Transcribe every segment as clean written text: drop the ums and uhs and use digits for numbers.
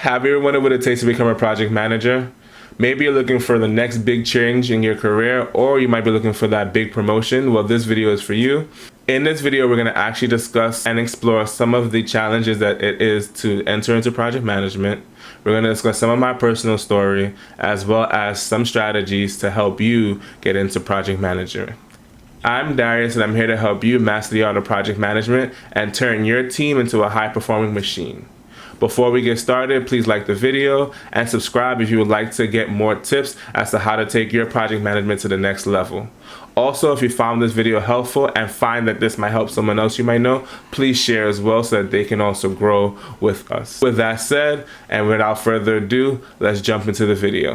Have you ever wondered what it takes to become a project manager? Maybe you're looking for the next big change in your career, or you might be looking for that big promotion. Well, this video is for you. In this video, we're going to actually discuss and explore some of the challenges that it is to enter into project management. We're going to discuss some of my personal story, as well as some strategies to help you get into project management. I'm Darius, and I'm here to help you master the art of project management and turn your team into a high-performing machine. Before we get started, please like the video and subscribe if you would like to get more tips as to how to take your project management to the next level. Also, if you found this video helpful and find that this might help someone else you might know, please share as well so that they can also grow with us. With that said, and without further ado, let's jump into the video.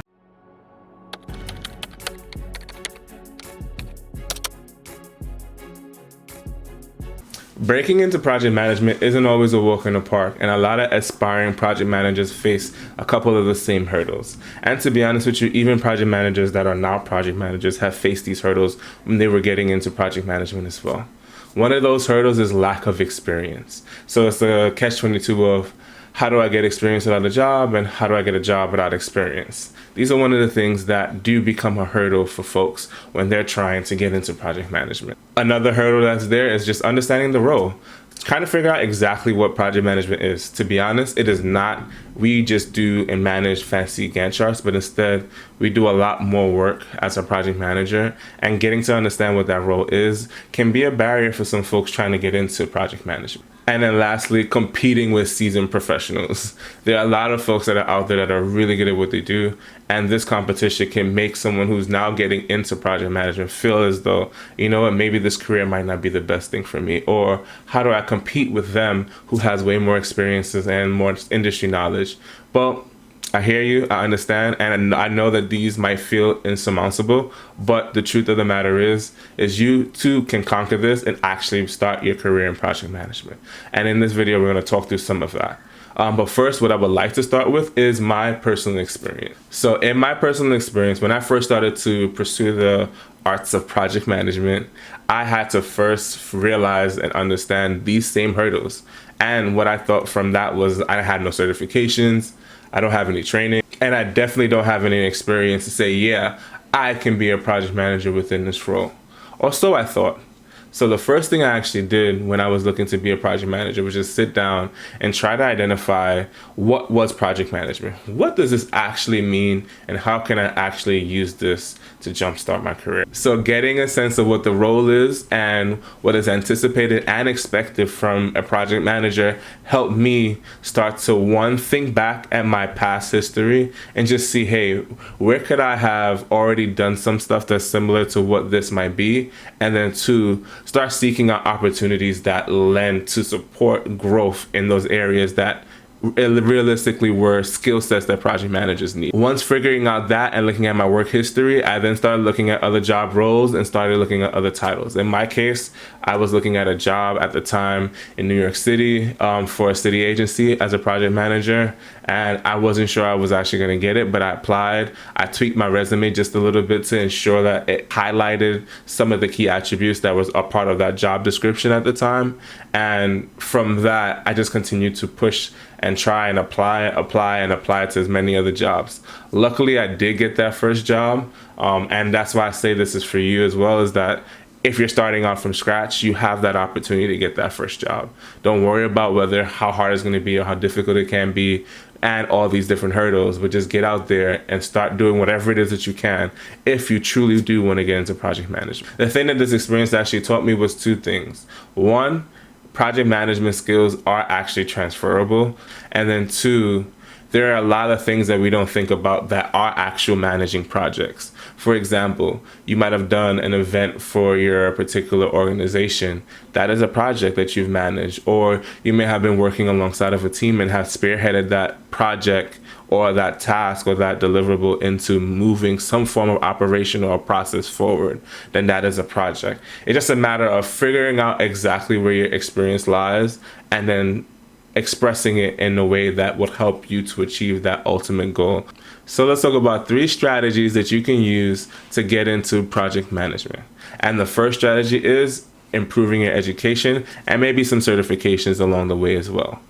Breaking into project management isn't always a walk in the park, and a lot of aspiring project managers face a couple of the same hurdles. And to be honest with you, even project managers that are not project managers have faced these hurdles when they were getting into project management as well. One of those hurdles is lack of experience. So it's the catch-22 of how do I get experience without a job, and how do I get a job without experience? These are one of the things that do become a hurdle for folks when they're trying to get into project management. Another hurdle that's there is just understanding the role. Trying to figure out exactly what project management is. To be honest, it is not we just do and manage fancy Gantt charts, but instead we do a lot more work as a project manager, and getting to understand what that role is can be a barrier for some folks trying to get into project management. And then lastly, competing with seasoned professionals. There are a lot of folks that are out there that are really good at what they do, and this competition can make someone who's now getting into project management feel as though, you know what, maybe this career might not be the best thing for me, or how do I compete with them who has way more experiences and more industry knowledge? Well, I hear you, I understand, and I know that these might feel insurmountable, but the truth of the matter is you too can conquer this and actually start your career in project management. And in this video, we're going to talk through some of that. But first, what I would like to start with is my personal experience. So in my personal experience, when I first started to pursue the arts of project management, I had to first realize and understand these same hurdles. And what I thought from that was I had no certifications, I don't have any training, and I definitely don't have any experience to say, yeah, I can be a project manager within this role. Or so I thought. So the first thing I actually did when I was looking to be a project manager was just sit down and try to identify what was project management. What does this actually mean, and how can I actually use this to jumpstart my career? So getting a sense of what the role is and what is anticipated and expected from a project manager helped me start to, one, think back at my past history and just see, hey, where could I have already done some stuff that's similar to what this might be? And then two, start seeking out opportunities that lend to support growth in those areas that realistically were skill sets that project managers need. Once figuring out that and looking at my work history, I then started looking at other job roles and started looking at other titles. In my case, I was looking at a job at the time in New York City for a city agency as a project manager, and I wasn't sure I was actually going to get it, but I applied. I tweaked my resume just a little bit to ensure that it highlighted some of the key attributes that was a part of that job description at the time, and from that, I just continued to push and try and apply to as many other jobs. Luckily, I did get that first job, and that's why I say this is for you as well, is that if you're starting out from scratch, you have that opportunity to get that first job. Don't worry about how hard it's going to be or how difficult it can be and all these different hurdles, but just get out there and start doing whatever it is that you can if you truly do want to get into project management. The thing that this experience actually taught me was two things. One, project management skills are actually transferable. And then two, there are a lot of things that we don't think about that are actual managing projects. For example, you might have done an event for your particular organization. That is a project that you've managed. Or you may have been working alongside of a team and have spearheaded that project or that task or that deliverable into moving some form of operation or process forward. Then that is a project. It's just a matter of figuring out exactly where your experience lies and then expressing it in a way that will help you to achieve that ultimate goal. So let's talk about 3 strategies that you can use to get into project management. And the first strategy is improving your education and maybe some certifications along the way as well.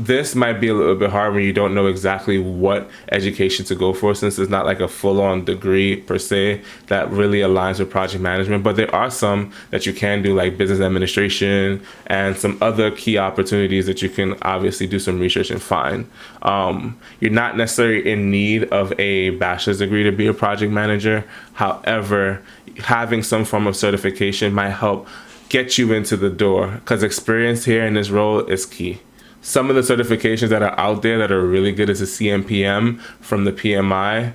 This might be a little bit hard when you don't know exactly what education to go for, since it's not like a full-on degree per se that really aligns with project management. But there are some that you can do, like business administration and some other key opportunities that you can obviously do some research and find. You're not necessarily in need of a bachelor's degree to be a project manager. However, having some form of certification might help get you into the door, because experience here in this role is key. Some of the certifications that are out there that are really good is a CMPM from the PMI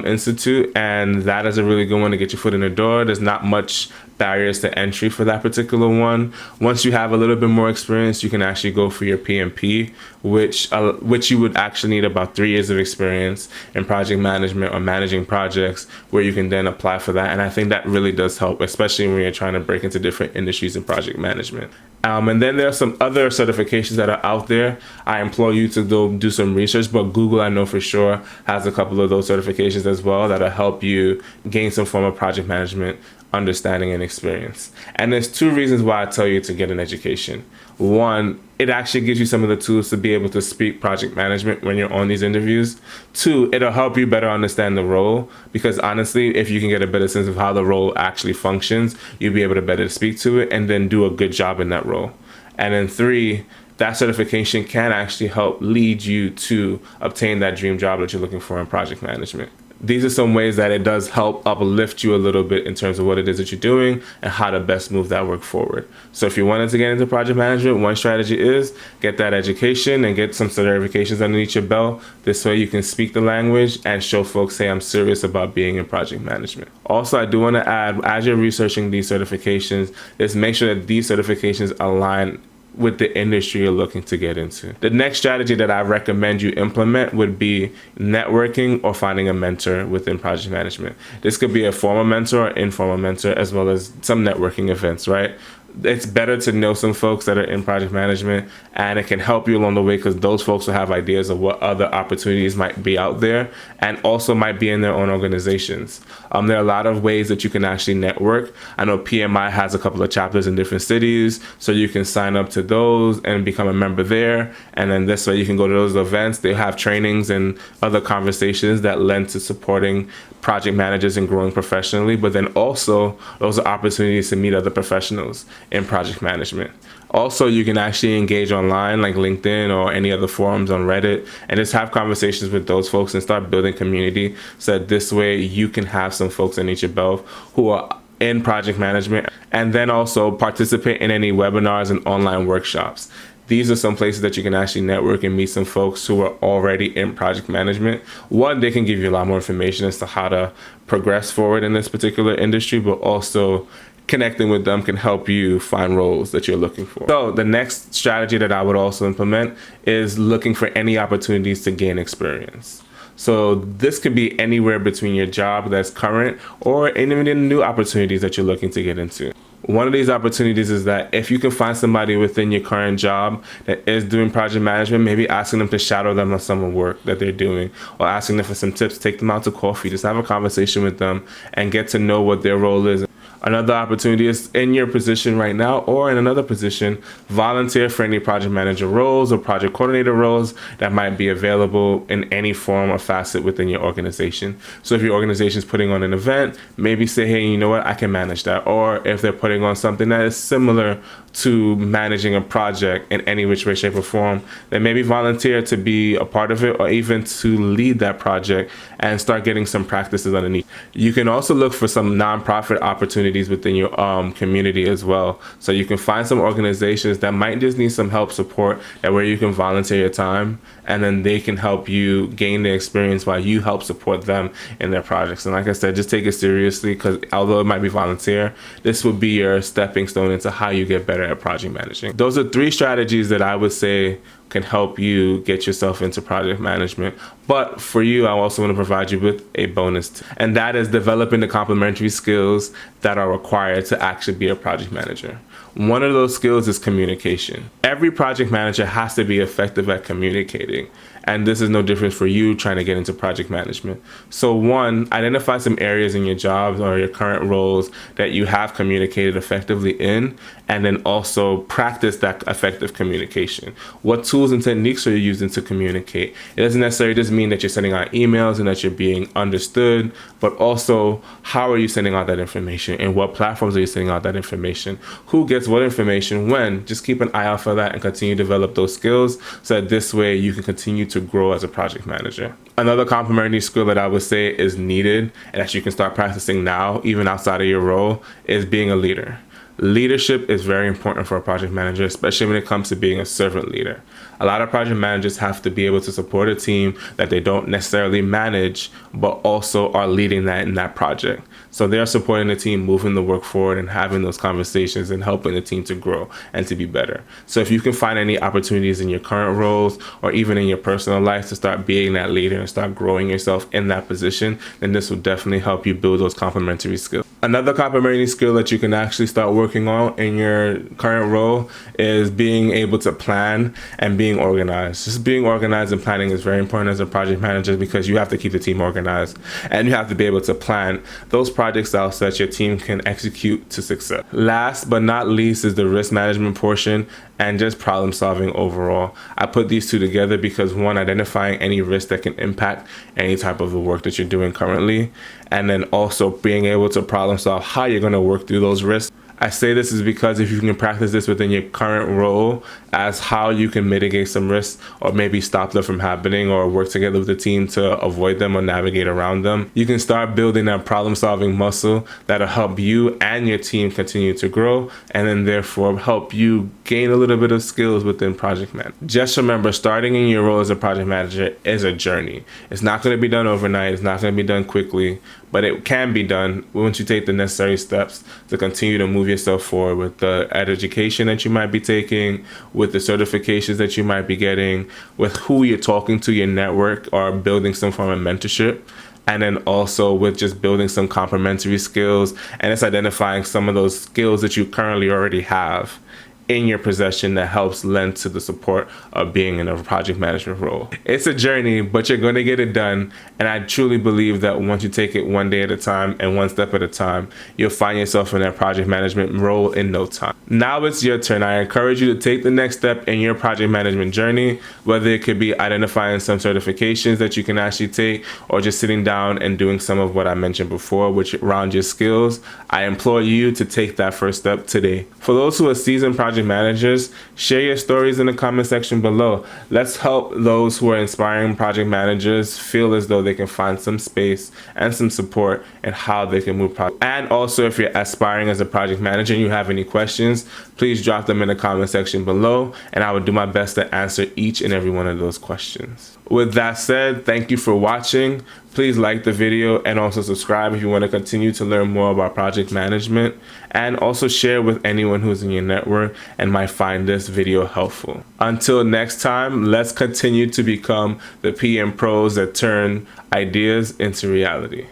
Institute, and that is a really good one to get your foot in the door. There's not much barriers to entry for that particular one. Once you have a little bit more experience, you can actually go for your PMP, which you would actually need about 3 years of experience in project management or managing projects, where you can then apply for that. And I think that really does help, especially when you're trying to break into different industries in project management. And then there are some other certifications that are out there. I implore you to go do some research, but Google, I know for sure, has a couple of those certifications as well that'll help you gain some form of project management understanding and experience. And there's 2 reasons why I tell you to get an education. One, it actually gives you some of the tools to be able to speak project management when you're on these interviews. 2, it'll help you better understand the role, because honestly, if you can get a better sense of how the role actually functions, you'll be able to better speak to it and then do a good job in that role. And then 3, that certification can actually help lead you to obtain that dream job that you're looking for in project management. These are some ways that it does help uplift you a little bit in terms of what it is that you're doing and how to best move that work forward. So if you wanted to get into project management, one strategy is get that education and get some certifications underneath your belt. This way you can speak the language and show folks, hey, I'm serious about being in project management. Also, I do want to add, as you're researching these certifications, is make sure that these certifications align with the industry you're looking to get into. The next strategy that I recommend you implement would be networking or finding a mentor within project management. This could be a formal mentor or informal mentor, as well as some networking events, right? It's better to know some folks that are in project management, and it can help you along the way, because those folks will have ideas of what other opportunities might be out there and also might be in their own organizations. There are a lot of ways that you can actually network. I know PMI has a couple of chapters in different cities, so you can sign up to those and become a member there. And then this way you can go to those events. They have trainings and other conversations that lend to supporting project managers and growing professionally, but then also those are opportunities to meet other professionals in project management. Also, you can actually engage online like LinkedIn or any other forums on Reddit and just have conversations with those folks and start building community, so that this way you can have some folks underneath your belt who are in project management, and then also participate in any webinars and online workshops. These are some places that you can actually network and meet some folks who are already in project management. One, they can give you a lot more information as to how to progress forward in this particular industry, but also connecting with them can help you find roles that you're looking for. So the next strategy that I would also implement is looking for any opportunities to gain experience. So this could be anywhere between your job that's current or even in new opportunities that you're looking to get into. One of these opportunities is that if you can find somebody within your current job that is doing project management, maybe asking them to shadow them on some work that they're doing, or asking them for some tips, take them out to coffee, just have a conversation with them and get to know what their role is. Another opportunity is in your position right now or in another position, volunteer for any project manager roles or project coordinator roles that might be available in any form or facet within your organization. So if your organization is putting on an event, maybe say, hey, you know what, I can manage that. Or if they're putting on something that is similar to managing a project in any which way, shape, or form, then maybe volunteer to be a part of it or even to lead that project and start getting some practices underneath. You can also look for some nonprofit opportunities within your community as well. So you can find some organizations that might just need some help, support, that where you can volunteer your time, and then they can help you gain the experience while you help support them in their projects. And like I said, just take it seriously, because although it might be volunteer, this would be your stepping stone into how you get better at project managing. Those are 3 strategies that I would say can help you get yourself into project management. But for you, I also want to provide you with a bonus, and that is developing the complementary skills that are required to actually be a project manager. One of those skills is communication. Every project manager has to be effective at communicating. And this is no different for you trying to get into project management. So one, identify some areas in your jobs or your current roles that you have communicated effectively in, and then also practice that effective communication. What tools and techniques are you using to communicate? It doesn't necessarily just mean that you're sending out emails and that you're being understood, but also how are you sending out that information, and what platforms are you sending out that information? Who gets what information when? Just keep an eye out for that and continue to develop those skills so that this way you can continue to grow as a project manager. Another complementary skill that I would say is needed and that you can start practicing now, even outside of your role, is being a leader. Leadership is very important for a project manager, especially when it comes to being a servant leader. A lot of project managers have to be able to support a team that they don't necessarily manage, but also are leading that in that project. So they're supporting the team, moving the work forward and having those conversations and helping the team to grow and to be better. So if you can find any opportunities in your current roles or even in your personal life to start being that leader and start growing yourself in that position, then this will definitely help you build those complementary skills. Another complementary skill that you can actually start working on in your current role is being able to plan and being organized. Just being organized and planning is very important as a project manager because you have to keep the team organized and you have to be able to plan those projects out so that your team can execute to success. Last but not least is the risk management portion and just problem solving overall. I put these two together because one, identifying any risk that can impact any type of the work that you're doing currently, and then also being able to problem solve how you're going to work through those risks. I say this is because if you can practice this within your current role as how you can mitigate some risks or maybe stop them from happening or work together with the team to avoid them or navigate around them, you can start building that problem solving muscle that'll help you and your team continue to grow and then therefore help you gain a little bit of skills within project management. Just remember, starting in your role as a project manager is a journey. It's not going to be done overnight. It's not going to be done quickly, but it can be done once you take the necessary steps to continue to move yourself forward with the education that you might be taking, with the certifications that you might be getting, with who you're talking to, your network, or building some form of mentorship. And then also with just building some complementary skills, and it's identifying some of those skills that you currently already have in your possession that helps lend to the support of being in a project management role. It's a journey, but you're going to get it done. And I truly believe that once you take it one day at a time and one step at a time, you'll find yourself in that project management role in no time. Now it's your turn. I encourage you to take the next step in your project management journey, whether it could be identifying some certifications that you can actually take or just sitting down and doing some of what I mentioned before, which around your skills. I implore you to take that first step today. For those who are seasoned project managers, share your stories in the comment section below. Let's help those who are inspiring project managers feel as though they can find some space and some support in how they can move projects. And also, if you're aspiring as a project manager and you have any questions, please drop them in the comment section below and I will do my best to answer each and every one of those questions. With that said, thank you for watching. Please like the video and also subscribe if you want to continue to learn more about project management, and also share with anyone who's in your network and might find this video helpful. Until next time, let's continue to become the PM pros that turn ideas into reality.